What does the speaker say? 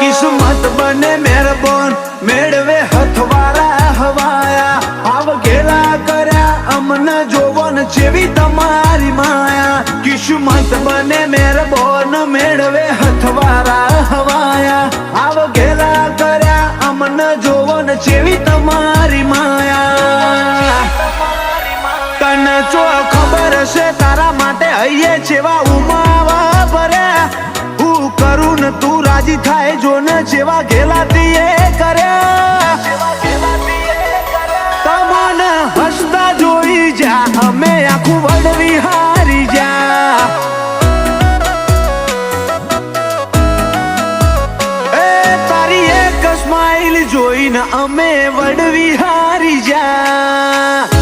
કિસ્મત બને મહેરબાન મેળવે હથવારા હવાયા આવ ગેલા કર્યા અમને જોવન જેવી તમારી માયા કિસ્મત બને મહેરબાન મેળવે હથવારા હવાયા આવ ગેલા કર્યા અમને જોવન જેવી તમારી માયા તને જો ખબર છે તારા માટે હૈયે જેવા ઉમાવા ભર્યા હું કરું ને તું રાજી થાય જો ને જેવા ગેલાતી એ કર્યા તમને હસતા જોઈ જા અમે આખું વડવી હારી જા એ તારી એક સ્માઈલ જોઈને અમે વડવી હારી જા